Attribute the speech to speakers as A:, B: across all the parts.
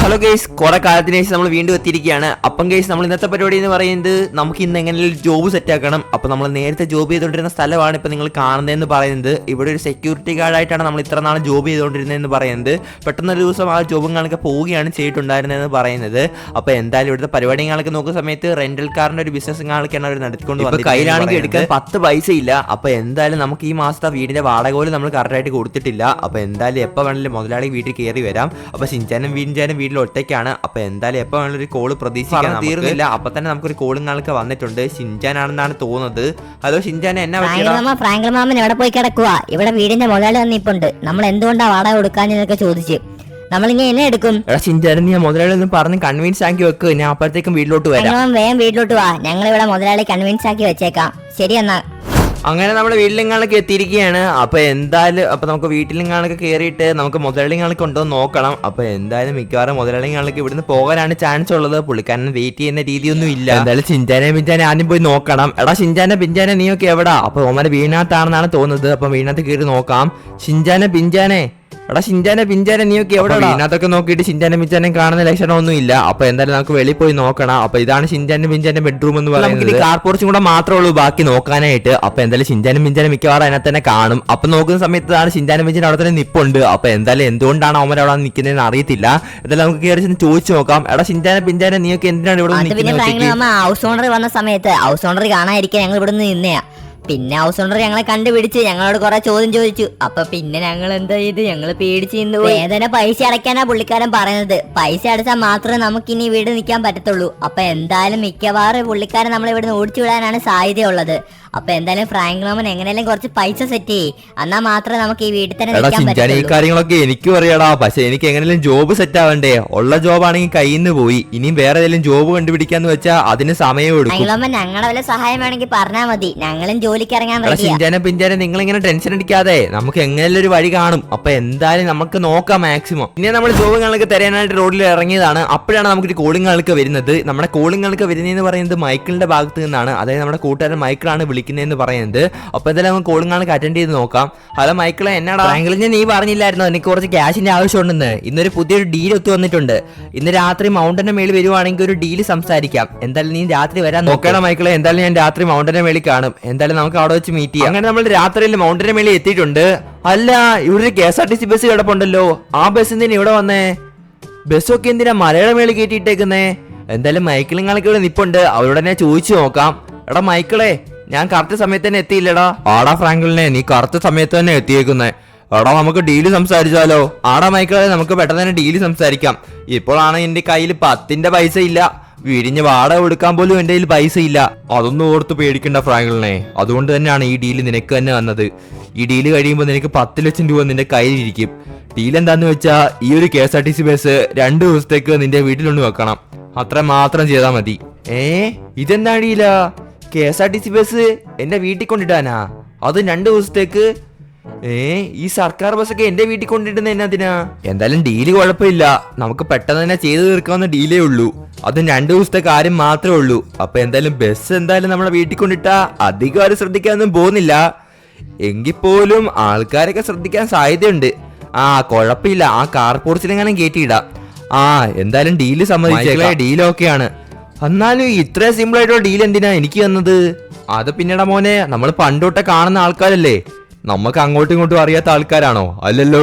A: Hello guys, കുറെ കാലത്തിന് ശേഷം നമ്മൾ വീണ്ടും എത്തിയിരിക്കുകയാണ്. അപ്പം ഗൈസ്, നമ്മൾ ഇന്നത്തെ പരിപാടി എന്ന് പറയുന്നത് നമുക്ക് ഇന്ന് എങ്ങനെയും ജോബ് സെറ്റ് ആക്കണം. അപ്പോൾ നമ്മൾ നേരത്തെ ജോബ് ചെയ്തുകൊണ്ടിരുന്ന സ്ഥലമാണ് ഇപ്പോൾ നിങ്ങൾ കാണുന്നതെന്ന് പറയുന്നത്. ഇവിടെ ഒരു സെക്യൂരിറ്റി ഗാർഡായിട്ടാണ് നമ്മൾ ഇത്ര നാൾ ജോബ് ചെയ്തുകൊണ്ടിരുന്നതെന്ന് പറയുന്നത്. പെട്ടെന്നൊരു ദിവസം ആ ജോബുകളൊക്കെ പോവുകയാണ് ചെയ്തിട്ടുണ്ടായിരുന്നതെന്ന് പറയുന്നത്. അപ്പോൾ എന്തായാലും ഇവിടുത്തെ പരിപാടികളൊക്കെ നോക്കുന്ന സമയത്ത് റെന്റൽ കാറിന്റെ ഒരു ബിസിനസ്സുകളൊക്കെയാണ് അവർ നടത്തിക്കൊണ്ട് വന്നത്. കയ്യിലാണെങ്കിൽ എടുക്കാൻ 10 പൈസ ഇല്ല. അപ്പോൾ എന്തായാലും നമുക്ക് ഈ മാസത്തെ വീടിന്റെ വാടക പോലും നമ്മൾ കറക്റ്റായിട്ട് കൊടുത്തിട്ടില്ല. അപ്പോൾ എന്തായാലും എപ്പോൾ വേണമെങ്കിലും മുതലാളി വീട്ടിൽ കയറി വരാം. അപ്പോൾ ഷിൻചാനും വീടിൽ ഒറ്റയ്ക്കാണ്. അപ്പൊ എന്തായാലും എപ്പോ വേണമെങ്കിലും ഒരു കോള് പ്രതീക്ഷിക്കാൻ തീർന്നില്ല. അപ്പൊ തന്നെ നമുക്കൊരു കോളിങ്ങാളൊക്കെ വന്നിട്ടുണ്ട്. ഷിൻചാനാണെന്നാണ് തോന്നുന്നത്. ഹലോ ഷിൻചാൻ, എന്നാ
B: ഫ്രാങ്കൽ മാമൻ എവിടെ പോയി കിടക്കുക? ഇവിടെ വീടിന്റെ മുതലാളി വന്നിപ്പുണ്ട്. നമ്മൾ എന്തുകൊണ്ടാ വാടക കൊടുക്കാന്നൊക്കെ ചോദിച്ചു. നമ്മളിങ്ങനെ എന്നെ എടുക്കും?
A: ഷിൻചാൻ, നീ മുതലാളി ഒന്ന് പറഞ്ഞ് കൺവിൻസ് ആക്കി വെക്ക്. ഞാൻ അപ്പോഴത്തേക്കും വീട്ടിലോട്ട് വരാം.
B: വേഗം വീട്ടിലോട്ട് വാ. ഞങ്ങൾ ഇവിടെ മുതലാളി കൺവിൻസ് ആക്കി വെച്ചേക്കാം. ശരി എന്നാ.
A: അങ്ങനെ നമ്മുടെ വീട്ടിലിങ്ങാളൊക്കെ എത്തിയിരിക്കുകയാണ്. അപ്പൊ എന്തായാലും നമുക്ക് വീട്ടിലിങ്ങാളൊക്കെ കയറിയിട്ട് നമുക്ക് മുതലാളിങ്ങളൊക്കെ ഉണ്ടോ നോക്കണം. അപ്പൊ എന്തായാലും മിക്കവാറും മുതലാളിങ്ങളൊക്കെ ഇവിടുന്ന് പോകാനാണ് ചാൻസ് ഉള്ളത്. പുള്ളിക്കാരൻ വെയിറ്റ് ചെയ്യുന്ന രീതിയൊന്നും ഇല്ല. എന്തായാലും ഷിൻചാനെ ആദ്യം പോയി നോക്കണം. എടാ ഷിൻചാനെ നീയൊക്കെ എവിടാ? അപ്പൊ ഓമനെ വീടിനകത്താണെന്നാണ് തോന്നുന്നത്. അപ്പൊ വീടിനകത്ത് കയറി നോക്കാം. ഷിൻചാനെ എടാ ഷിൻചാനെ നീയൊക്കെ എവിടെ? ഇതിനകത്തൊക്കെ നോക്കിയിട്ട് ഷിൻചാനെ കാണുന്ന ലക്ഷണമൊന്നും ഇല്ല. അപ്പൊ എന്തായാലും നമുക്ക് വെളിയിൽ പോയി നോക്കണം. അപ്പൊ ഇതാണ് ഷിൻചാന്റെ ബെഡ്റൂം എന്ന് പറയുന്നത്. കാർ പോർച്ചും കൂടെ മാത്രമേ ഉള്ളൂ ബാക്കി നോക്കാനായിട്ട്. അപ്പൊ എന്തായാലും ഷിൻചാനും മിക്കവാറും അതിനകത്ത് തന്നെ കാണും. അപ്പൊ നോക്കുന്ന സമയത്താണ് ഷിൻചാനും അവിടെ തന്നെ നിപ്പുണ്ട്. അപ്പൊ എന്തായാലും എന്തുകൊണ്ടാണ് അവൻ അവിടെ നിൽക്കുന്നതെന്ന് അറിയത്തില്ല. എന്തായാലും നമുക്ക് കയറി ചോദിച്ചു നോക്കാം. എടാ ഷിൻചാനെ നീയൊക്കെ എന്തിനാണ് ഇവിടെ നിൽക്കുന്നത്?
B: ഹൗസ് ഓണർ വന്ന സമയത്ത് ഹൗസ് ഓണർ കാണാതിരിക്കാൻ ഞങ്ങൾ ഇവിടെ നിന്ന് നിന്നെയാ. പിന്നെ ഹൗസ് ഓണർ ഞങ്ങളെ കണ്ടുപിടിച്ച് ഞങ്ങളോട് കുറെ ചോദ്യം ചോദിച്ചു. അപ്പൊ പിന്നെ ഞങ്ങൾ എന്താ ചെയ്ത്? ഞങ്ങൾ പേടിച്ച് വേദന പൈസ അടയ്ക്കാനാ പുള്ളിക്കാരൻ പറയുന്നത്. പൈസ അടച്ചാൽ മാത്രമേ നമുക്ക് ഇനി വീട് നിൽക്കാൻ പറ്റത്തുള്ളൂ. അപ്പൊ എന്തായാലും മിക്കവാറും പുള്ളിക്കാരൻ നമ്മളെ ഇവിടുന്ന് ഓടിച്ചു വിടാനാണ് സാധ്യതയുള്ളത്. അപ്പൊ എന്തായാലും ഫ്രാങ്ക് മാമൻ എങ്ങനെയാലും കുറച്ച് പൈസ സെറ്റ് ചെയ്യ്. എന്നാൽ മാത്രമേ നമുക്ക് ഈ വീട്ടിൽ തന്നെ നിൽക്കാൻ പറ്റൂ.
A: ഈ കാര്യങ്ങളൊക്കെ എനിക്കും അറിയാടാ. പക്ഷെ എനിക്ക് എങ്ങനെയും ജോബ് സെറ്റ് ആവണ്ടേ? ഉള്ള ജോബ് ആണെങ്കിൽ കയ്യിൽ നിന്ന് പോയി. ഇനിയും വേറെ ഏതെങ്കിലും ജോബ് കണ്ടുപിടിക്കാന്ന് വെച്ചാൽ അതിന് സമയം എടുക്കും.
B: ഞങ്ങളെ വല്ല സഹായം വേണമെങ്കിൽ പറഞ്ഞാൽ മതി. ഞങ്ങളും ജോലിക്ക് ഇറങ്ങാൻ
A: പിഞ്ചാനെ നിങ്ങൾ ഇങ്ങനെ ടെൻഷൻ അടിക്കാതെ നമുക്ക് എങ്ങനെയും ഒരു വഴി കാണും. അപ്പൊ എന്തായാലും നമുക്ക് നോക്കാം മാക്സിമം. പിന്നെ നമ്മൾ ജോബുകളൊക്കെ തരാനായിട്ട് റോഡിൽ ഇറങ്ങിയതാണ്. അപ്പോഴാണ് നമുക്ക് കോളിങ്ങുകളൊക്കെ വരുന്നത്. നമ്മുടെ കോളിങ്ങുകളൊക്കെ വരുന്നതെന്ന് പറയുന്നത് മൈക്കിളിന്റെ ഭാഗത്ത് നിന്നാണ്. അതായത് നമ്മുടെ കൂട്ടുകാരൻ മൈക്കിളാണ് വിളിക്കുന്നതെന്ന് പറയുന്നത്. അപ്പൊ എന്തായാലും നമുക്ക് കോളിങ്ങുകളൊക്കെ അറ്റൻഡ് ചെയ്ത് നോക്കാം. ഹലോ മൈക്കിളെ, എന്നാടാ? ഫ്രാങ്ക്ലിനെ നീ പറഞ്ഞില്ലായിരുന്നോ എനിക്ക് കുറച്ച് ക്യാഷിന്റെ ആവശ്യമുണ്ടെന്ന്? ഇന്നൊരു പുതിയൊരു ഡീൽ ഒത്തു വന്നിട്ടുണ്ട്. ഇന്ന് രാത്രി മൗണ്ടന്റെ മേളിൽ വരുവാണെങ്കിൽ ഒരു ഡീല് സംസാരിക്കാം. എന്തായാലും നീ രാത്രി വരാൻ നോക്കണം മൈക്കിളെ. എന്തായാലും ഞാൻ രാത്രി മൗണ്ടന്റെ മേളിൽ കാണും. എന്തായാലും നമുക്ക് അവിടെ വെച്ച് മീറ്റ് ചെയ്യാം. അങ്ങനെ നമ്മൾ രാത്രിയിൽ മൗണ്ടന്റെ മേളിൽ എത്തിയിട്ടുണ്ട്. അല്ല, ഇവിടെ KSRTC ബസ് കിടപ്പുണ്ടല്ലോ. ആ ബസ് എന്തിനാ ഇവിടെ വന്നേ? ബസ്സൊക്കെ എന്തിനാ മലയുടെ മേളിൽ കയറ്റിയിട്ടേക്കുന്നേ? എന്തായാലും മൈക്കിളിങ്ങളൊക്കെ ഇവിടെ നിപ്പുണ്ട്. അവരോട് തന്നെ ചോദിച്ചു നോക്കാം. എടാ മൈക്കിളെ, ഞാൻ കറക്റ്റ് സമയത്ത് തന്നെ എത്തിയില്ലടാ. ആടാ ഫ്രാങ്കിളിനെ, നീ കറക്റ്റ് സമയത്ത് തന്നെ എത്തിയേക്കുന്നേ. എടാ നമുക്ക് ഡീല് സംസാരിച്ചാലോ? ആടാ മൈക്കിളെ, നമുക്ക് പെട്ടെന്ന് തന്നെ ഡീല് സംസാരിക്കാം. ഇപ്പോഴാണ് എന്റെ കയ്യിൽ 10ന്റെ പൈസ ഇല്ല. വീടിന് വാടക കൊടുക്കാൻ പോലും എന്റെ കയ്യിൽ പൈസ ഇല്ല. അതൊന്നും ഓർത്ത് പേടിക്കണ്ട ഫ്രാങ്കിളിനെ. അതുകൊണ്ട് തന്നെയാണ് ഈ ഡീല് നിനക്ക് തന്നെ വന്നത്. ഈ ഡീല് കഴിയുമ്പോൾ നിനക്ക് 10 ലക്ഷം രൂപ നിന്റെ കയ്യിലിരിക്കും. ഡീൽ എന്താന്ന് വെച്ചാ ഈ ഒരു KSRTC ബസ് 2 ദിവസത്തേക്ക് നിന്റെ വീട്ടിലൊന്ന് വെക്കണം. അത്ര മാത്രം ചെയ്താൽ മതി. ഇതെന്താ ഡീല? KSRTC ബസ് എന്റെ വീട്ടിൽ കൊണ്ടിടാനാ? അത് 2 ദിവസത്തേക്ക്? ഈ സർക്കാർ ബസ്സൊക്കെ എന്റെ വീട്ടിൽ കൊണ്ടിടുന്ന എന്നതിനാ? എന്തായാലും ഡീല് കുഴപ്പമില്ല. നമുക്ക് പെട്ടെന്ന് തന്നെ ചെയ്തു തീർക്കാവുന്ന ഡീലേ ഉള്ളൂ. അത് 2 ദിവസത്തെ കാര്യം മാത്രമേ ഉള്ളൂ. അപ്പൊ എന്തായാലും ബസ് എന്തായാലും നമ്മുടെ വീട്ടിൽ കൊണ്ടിട്ടാ അധികം ആരും ശ്രദ്ധിക്കാനൊന്നും പോകുന്നില്ല. എങ്കിൽ പോലും ആൾക്കാരൊക്കെ ശ്രദ്ധിക്കാൻ സാധ്യതയുണ്ട്. കുഴപ്പമില്ല. ആ കാർ പോർച്ചിലെങ്ങാനും കയറ്റിയിടാം. എന്തായാലും ഡീല് സമ്മതിച്ചേക്കാം. ഡീൽ ഓക്കെയാണ്. എന്നാലും ഇത്ര സിമ്പിൾ ആയിട്ടുള്ള ഡീൽ എന്തിനാ എനിക്ക് തന്നത്? അത് പിന്നീടാ മോനെ, നമ്മൾ പണ്ടോട്ടെ കാണുന്ന ആൾക്കാരല്ലേ. നമുക്ക് അങ്ങോട്ടും ഇങ്ങോട്ടും അറിയാത്ത ആൾക്കാരാണോ? അല്ലല്ലോ.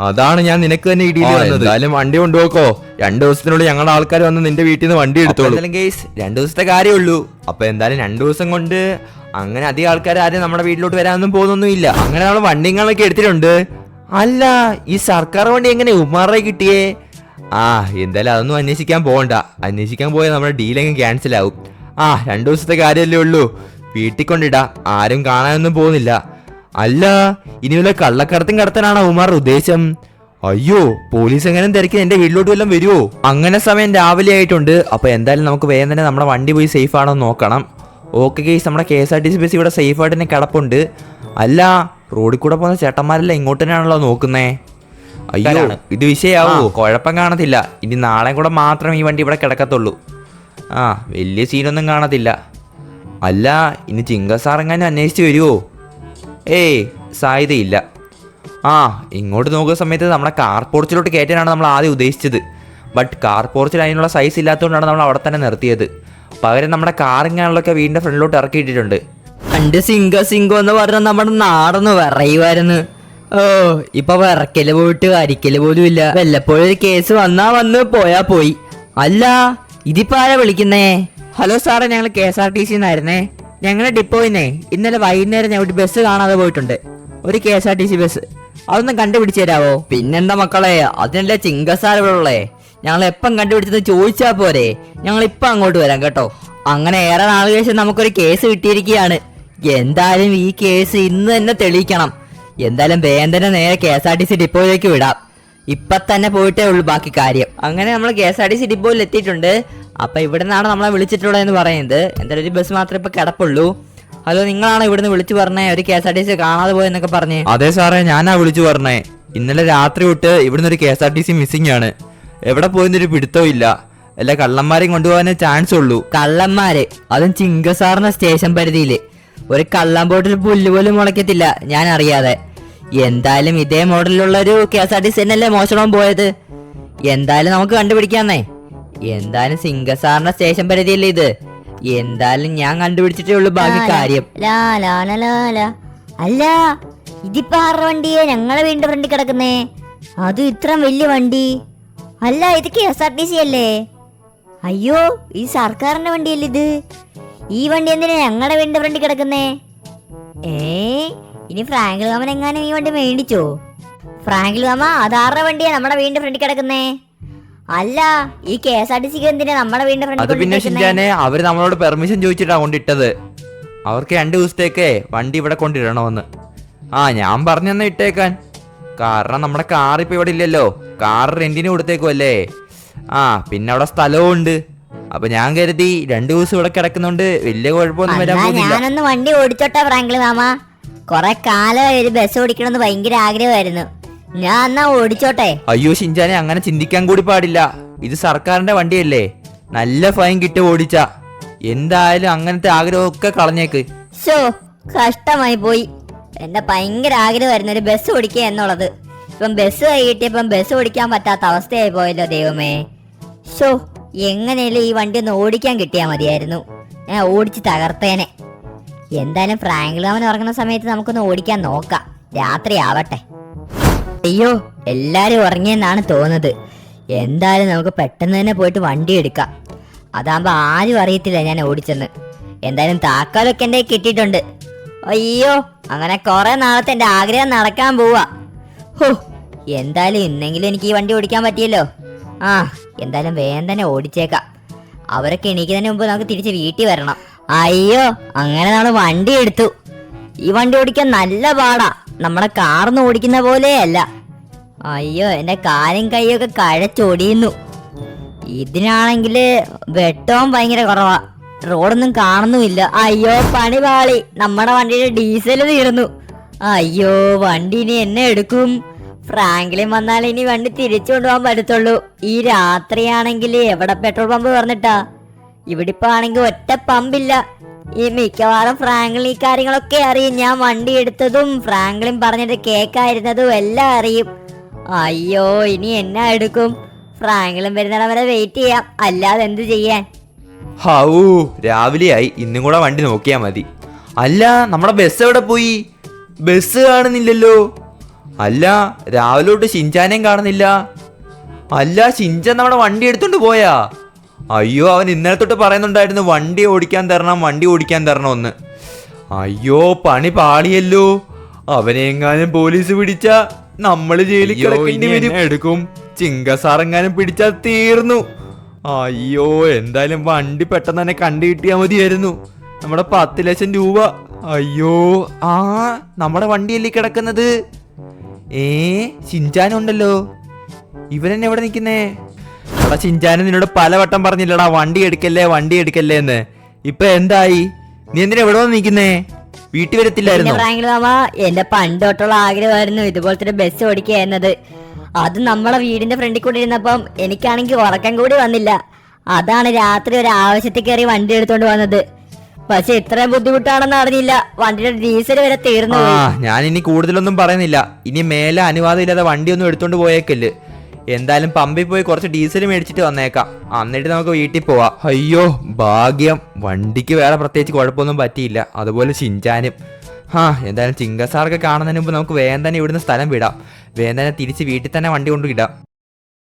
A: അതാണ് ഞാൻ നിനക്ക് തന്നെ ഈ ഡീൽ തന്നത്. എന്തായാലും വണ്ടി കൊണ്ടുപോക്കോ. 2 ദിവസത്തിനുള്ളിൽ ഞങ്ങളുടെ ആൾക്കാർ വന്ന് നിന്റെ വീട്ടിൽ നിന്ന് വണ്ടി എടുത്തോളൂ. 2 ദിവസത്തെ കാര്യമുള്ളൂ. അപ്പൊ എന്തായാലും 2 ദിവസം കൊണ്ട് അങ്ങനെ അധികം ആൾക്കാർ ആരും നമ്മുടെ വീട്ടിലോട്ട് വരാനൊന്നും പോകുന്നൊന്നുമില്ല. അങ്ങനെ നമ്മൾ വണ്ടികളൊക്കെ എടുത്തിട്ടുണ്ട്. അല്ല, ഈ സർക്കാർ വണ്ടി എങ്ങനെ ഉമാറെ കിട്ടിയേ? എന്തായാലും അതൊന്നും അന്വേഷിക്കാൻ പോകണ്ട. അന്വേഷിക്കാൻ പോയാൽ നമ്മുടെ ഡീലങ്ങ് ക്യാൻസൽ ആവും. 2 ദിവസത്തെ കാര്യമല്ലേ ഉള്ളൂ. വീട്ടിൽ കൊണ്ടിടാം. ആരും കാണാനൊന്നും പോകുന്നില്ല. അല്ല, ഇനി വല്ല കള്ളക്കടത്തും കടത്താനാണോ ഉമാറുടെ ഉദ്ദേശം? അയ്യോ, പോലീസ് എങ്ങനെ തിരക്കി എന്റെ വീട്ടിലോട്ട് വല്ലതും വരുമോ? അങ്ങനെ സമയം രാവിലെ ആയിട്ടുണ്ട്. അപ്പൊ എന്തായാലും നമുക്ക് വേഗം തന്നെ നമ്മുടെ വണ്ടി പോയി സേഫ് ആണോ നോക്കണം. ഓക്കെ ഗൈസ്, നമ്മുടെ KSRTC ബസ് ഇവിടെ സേഫ് ആയിട്ട് തന്നെ കിടപ്പുണ്ട്. അല്ല, റോഡിൽ കൂടെ പോകുന്ന ചേട്ടന്മാരെല്ലാം ഇങ്ങോട്ട് തന്നെയാണല്ലോ നോക്കുന്നേ. അയ്യോ, ഇത് വിഷയാവോ? കുഴപ്പം കാണത്തില്ല. ഇനി നാളെ കൂടെ മാത്രം ഈ വണ്ടി ഇവിടെ കിടക്കത്തുള്ളൂ. വലിയ സീനൊന്നും കാണത്തില്ല. അല്ല, ഇനി ചിങ്കസാറെങ്ങാനും അന്വേഷിച്ച് വരുമോ? സാധ്യതയില്ല. ഇങ്ങോട്ട് നോക്കുന്ന സമയത്ത് നമ്മുടെ കാർ പോർച്ചിലോട്ട് കയറ്റാനാണ് നമ്മൾ ആദ്യം ഉദ്ദേശിച്ചത്. ബട്ട് കാർ പോർച്ചിൽ അതിനുള്ള സൈസ് ഇല്ലാത്തതുകൊണ്ടാണ് നമ്മൾ അവിടെ തന്നെ നിർത്തിയത്. പകരം നമ്മുടെ കാറിങ്ങാണല്ലോ വീടിൻ്റെ ഫ്രണ്ടിലോട്ട് ഇറക്കിയിട്ടിട്ടുണ്ട്.
C: പണ്ട് സിംഗോ എന്ന് പറഞ്ഞ നമ്മുടെ നാടൊന്ന് വിറയുമായിരുന്നു. ഓ ഇപ്പൊ വിറക്കല് പോയിട്ട് അരിക്കല് പോലും ഇല്ല. വല്ലപ്പോഴും ഒരു കേസ് വന്ന് പോയാ പോയി. അല്ല ഇതിപ്പോ ആരാ വിളിക്കുന്നേ? ഹലോ സാറേ, ഞങ്ങൾ KSRTC എന്നായിരുന്നേ. ഞങ്ങളുടെ ഡിപ്പോയിന്നേ ഇന്നലെ വൈകുന്നേരം ഞാൻ ഒരു ബസ് കാണാതെ പോയിട്ടുണ്ട്. ഒരു KSRTC ബസ്. അതൊന്നും കണ്ടുപിടിച്ചു തരാവോ? പിന്നെന്താ മക്കളെ, അതിനല്ലേ ചിങ്കസാർ ഇവിടെ ഉള്ളേ. ഞങ്ങൾ എപ്പം കണ്ടുപിടിച്ചത് ചോദിച്ചാ പോരെ. ഞങ്ങൾ ഇപ്പൊ അങ്ങോട്ട് വരാം കേട്ടോ. അങ്ങനെ ഏറെ നാള് ശേഷം നമുക്കൊരു കേസ് കിട്ടിയിരിക്കുകയാണ്. എന്തായാലും ഈ കേസ് ഇന്ന് തന്നെ തെളിയിക്കണം. എന്തായാലും വേഗം നേരെ KSRTC ഡിപ്പോയിലേക്ക് വിടാം. ഇപ്പൊ തന്നെ പോയിട്ടേ ഉള്ളൂ ബാക്കി കാര്യം. അങ്ങനെ നമ്മൾ KSRTC ഡിപ്പോയിൽ എത്തിയിട്ടുണ്ട്. അപ്പൊ ഇവിടെ നിന്നാണ് നമ്മളെ വിളിച്ചിട്ടുള്ളതെന്ന് പറയുന്നത്. എന്തായാലും ഒരു ബസ് മാത്രമേ ഇപ്പൊ കിടപ്പുള്ളൂ. ഹലോ, നിങ്ങളാണ് ഇവിടുന്ന് വിളിച്ചു പറഞ്ഞേ ഒരു KSRTC കാണാതെ പോയെന്നൊക്കെ പറഞ്ഞേ?
A: അതെ സാറേ, ഞാനാ വിളിച്ചു പറഞ്ഞേ. ഇന്നലെ രാത്രി തൊട്ട് ഇവിടുന്ന് ഒരു KSRTC മിസ്സിംഗ് ആണ്. എവിടെ പോയെന്നൊരു പിടുത്തവും ഇല്ല. എല്ലാ കള്ളന്മാരെയും കൊണ്ടുപോകാനേ ചാൻസ് ഉള്ളൂ.
C: കള്ളന്മാര്? അതും ചിങ്കസാറിന്റെ സ്റ്റേഷൻ പരിധിയില്. ഒരു കള്ളം ബോട്ടിൽ പുല്ല് പോലും മുളയ്ക്കത്തില്ല ഞാൻ അറിയാതെ. എന്തായാലും ഇതേ മോഡലിലുള്ള ഒരു KSRTC തന്നെയല്ലേ മോഷണം പോയത്. എന്തായാലും നമുക്ക് കണ്ടുപിടിക്കാന്നേ. എന്തായാലും സിംഗസാറിന്റെ സ്റ്റേഷൻ പരിധിയല്ലേ ഇത്. എന്തായാലും ഞാൻ കണ്ടുപിടിച്ചിട്ടേ ഉള്ളൂ ബാക്കി കാര്യം.
B: അല്ല ഇതിപ്പോ ആരുടെ വണ്ടിയെ ഞങ്ങളെ വീടിന്റെ ഫ്രണ്ടിൽ കിടക്കുന്നേ? അതും ഇത്ര വലിയ വണ്ടി. അല്ല ഇത് KSRTC അല്ലേ? അയ്യോ ഈ സർക്കാരിന്റെ വണ്ടിയല്ലേ ഇത്? ഈ വണ്ടി എന്തിനാ ഞങ്ങളുടെ വീടിന്റെ ഫ്രണ്ടിൽ കിടക്കുന്നേ? ഇനി ഫ്രാങ്കിൾ മാമൻ എങ്ങാനും ഈ വണ്ടി മേടിച്ചോ? ഫ്രാങ്കിൾ മാമ അതാരുടെ വണ്ടിയാ നമ്മുടെ വീടിന്റെ ഫ്രണ്ടിൽ കിടക്കുന്നേ? അല്ല ഈ KSRTC എന്തിനാ നമ്മുടെ വീടിന്റെ ഫ്രണ്ടിൽ?
A: അത് പിന്നെ ഷിൻജാനെ, അവര് നമ്മളോട് പെർമിഷൻ ചോദിച്ചിട്ടാ കൊണ്ടിട്ടത്. അവർക്ക് 2 ദിവസത്തേക്കേ വണ്ടി ഇവിടെ കൊണ്ടിടണമെന്ന്. ഞാൻ പറഞ്ഞെന്നാ ഇട്ടേക്കാൻ. കാരണം നമ്മുടെ കാർ ഇപ്പൊ ഇവിടെ ഇല്ലല്ലോ. കാർ റെന്റിന് കൊടുത്തേക്കുമല്ലേ. പിന്നെ അവിടെ സ്ഥലവും ഉണ്ട്. അപ്പൊ ഞാൻ കരുതി 2 ദിവസം ഇവിടെ കിടക്കുന്നോണ്ട് വലിയ കുഴപ്പമൊന്നും വരാൻ പോകുന്നില്ല.
B: ഞാനൊന്ന് വണ്ടി ഓടിച്ചോട്ടെ ഫ്രാങ്കിൾ മാമ? കൊറേ കാലമായി ഒരു ബസ് ഓടിക്കണമെന്ന് ഭയങ്കര ആഗ്രഹമായിരുന്നു. ഞാൻ എന്നാ ഓടിച്ചോട്ടെ?
A: അയ്യോ ഷിൻജാനെ, അങ്ങനെ ചിന്തിക്കാൻ കൂടി പാടില്ല. ഇത് സർക്കാരിന്റെ വണ്ടിയല്ലേ, നല്ല ഫൈൻ കിട്ടും ഓടിച്ച. എന്തായാലും അങ്ങനത്തെ ആഗ്രഹമൊക്കെ കളഞ്ഞേക്ക്.
B: കഷ്ടമായി പോയി. എന്റെ ഭയങ്കര ആഗ്രഹമായിരുന്നു ഒരു ബസ് ഓടിക്കുക എന്നുള്ളത്. ഇപ്പം ബസ് കൈ കിട്ടിയപ്പം ബസ് ഓടിക്കാൻ പറ്റാത്ത അവസ്ഥയായി പോയല്ലോ ദൈവമേ. എങ്ങനെയല്ലേ ഈ വണ്ടി ഒന്ന് ഓടിക്കാൻ കിട്ടിയാ മതിയായിരുന്നു. ഞാൻ ഓടിച്ച് തകർത്തേനെ. എന്തായാലും ഫ്രാങ്കിൾ മാമൻ ഉറങ്ങുന്ന സമയത്ത് നമുക്കൊന്ന് ഓടിക്കാൻ നോക്കാം. രാത്രി ആവട്ടെ. അയ്യോ എല്ലാരും ഉറങ്ങിയെന്നാണ് തോന്നുന്നത്. എന്തായാലും നമുക്ക് പെട്ടെന്ന് തന്നെ പോയിട്ട് വണ്ടി എടുക്കാം. അതാകുമ്പോ ആരും അറിയത്തില്ല ഞാൻ ഓടിച്ചെന്ന്. എന്തായാലും താക്കോലൊക്കെ എന്റെ കിട്ടിയിട്ടുണ്ട്. അയ്യോ അങ്ങനെ കുറെ നാളത്തെ എന്റെ ആഗ്രഹം നടക്കാൻ പോവാ. എന്തായാലും ഇന്നെങ്കിലും എനിക്ക് ഈ വണ്ടി ഓടിക്കാൻ പറ്റിയല്ലോ. എന്തായാലും വേഗം തന്നെ ഓടിച്ചേക്കാം. അവരൊക്കെ എണീക്കുന്നതിന് മുമ്പ് നമുക്ക് തിരിച്ച് വീട്ടിൽ വരണം. അയ്യോ അങ്ങനെ നമ്മൾ വണ്ടി എടുത്തു. ഈ വണ്ടി ഓടിക്കാൻ നല്ല പാടാ. നമ്മുടെ കാർന്ന് ഓടിക്കുന്ന പോലെയല്ല. അയ്യോ എന്റെ കാലും കൈയൊക്കെ കഴച്ചൊടിയുന്നു. ഇതിനാണെങ്കില് വെട്ടവും ഭയങ്കര കുറവാ. റോഡൊന്നും കാണുന്നുമില്ല. അയ്യോ പണി പാളി. നമ്മുടെ വണ്ടിയുടെ ഡീസൽ തീർന്നു. അയ്യോ വണ്ടി ഇനി എന്നെ എടുക്കും? ഫ്രാങ്ക്ലിൻ വന്നാൽ ഇനി വണ്ടി തിരിച്ചു കൊണ്ടുപോകാൻ പറ്റത്തുള്ളൂ. ഈ രാത്രിയാണെങ്കിൽ എവിടെ പെട്രോൾ പമ്പ് പറഞ്ഞിട്ടാ? ഇവിടെ ഇപ്പൊ ആണെങ്കിൽ ഒറ്റ പമ്പില്ല. ഈ മിക്കവാറും ഫ്രാങ്ക്ലിൻ ഈ കാര്യങ്ങളൊക്കെ അറിയും. ഞാൻ വണ്ടി എടുത്തതും ഫ്രാങ്ക്ലിൻ പറഞ്ഞിട്ട് കേക്കായിരുന്നതും എല്ലാം അറിയും. അയ്യോ ഇനി എന്നാ എടുക്കും? ഫ്രാങ്ക്ലിൻ വരുന്നിടം വരെ വെയിറ്റ് ചെയ്യാം, അല്ലാതെ എന്ത് ചെയ്യാൻ?
A: രാവിലെയായി, ഇന്നും കൂടെ വണ്ടി നോക്കിയാ മതി. അല്ല നമ്മുടെ ബസ് എവിടെ പോയി? ബസ് കാണുന്നില്ലല്ലോ. അല്ല രാവിലെ തൊട്ട് ഷിൻചാനെയും കാണുന്നില്ല. അല്ല ഷിൻചാൻ നമ്മുടെ വണ്ടി എടുത്തോണ്ട് പോയാ? അയ്യോ അവൻ ഇന്നലെ തൊട്ട് പറയുന്നുണ്ടായിരുന്നു വണ്ടി ഓടിക്കാൻ തരണമെന്ന്. അയ്യോ പണി പാളിയല്ലോ. അവനെങ്ങാനും പോലീസ് പിടിച്ചാ നമ്മള് ജയിലിൽ കിടക്കേണ്ടി വരും. എടുക്കും ചിങ്കസാറെങ്ങാനും പിടിച്ചാ തീർന്നു. അയ്യോ എന്തായാലും വണ്ടി പെട്ടെന്ന് തന്നെ കണ്ടു കിട്ടിയാ മതിയായിരുന്നു. നമ്മുടെ 10 ലക്ഷം രൂപ. അയ്യോ നമ്മുടെ വണ്ടിയല്ലേ കിടക്കുന്നത്. ഷിൻചാനുണ്ടല്ലോ. ഇവനെന്നെ എവിടെ നിക്കുന്നേ? എടാ ഷിൻചാന് നിന്നോട് പലവട്ടം പറഞ്ഞില്ലടാ വണ്ടി എടുക്കല്ലേ എന്ന്. ഇപ്പൊ എന്തായി? നീ എന്തിനാ എവിടെ വന്ന് നിക്കുന്നേ? വീട്ടിൽ വരത്തില്ലായിരുന്നു?
B: എന്റെ പണ്ടോട്ടുള്ള ആഗ്രഹമായിരുന്നു ഇതുപോലത്തെ ബസ് ഓടിക്കുക എന്നത്. അത് നമ്മളെ വീടിന്റെ ഫ്രണ്ടിൽ കൂടി ഇരുന്നപ്പം എനിക്കാണെങ്കിൽ ഉറക്കം കൂടി വന്നില്ല. അതാണ് രാത്രി ഒരു ആവശ്യത്തിൽ കയറി വണ്ടി എടുത്തോണ്ട് വന്നത്. പക്ഷെ ഇത്രയും ബുദ്ധിമുട്ടാണെന്ന് അറിഞ്ഞില്ല. വണ്ടിയുടെ ഡീസൽ വരെ തീർന്നു.
A: ഞാൻ ഇനി കൂടുതലൊന്നും പറയുന്നില്ല. ഇനി മേലെ അനുവാദം ഇല്ലാതെ വണ്ടി ഒന്നും എടുത്തോണ്ട് പോയേക്കല്ല്. എന്തായാലും പമ്പിൽ പോയി കുറച്ച് ഡീസൽ മേടിച്ചിട്ട് വന്നേക്കാം, എന്നിട്ട് നമുക്ക് വീട്ടിൽ പോവാം. അയ്യോ ഭാഗ്യം, വണ്ടിക്ക് വേറെ പ്രത്യേകിച്ച് കുഴപ്പമൊന്നും പറ്റിയില്ല, അതുപോലെ ഷിൻചാനും. എന്തായാലും ചിങ്കസാറൊക്കെ കാണുന്നതിന് മുമ്പ് നമുക്ക് വേഗം തന്നെ ഇവിടുന്ന് സ്ഥലം വിടാം, വേഗം തന്നെ തിരിച്ച് വീട്ടിൽ തന്നെ വണ്ടി കൊണ്ടുവിടാം.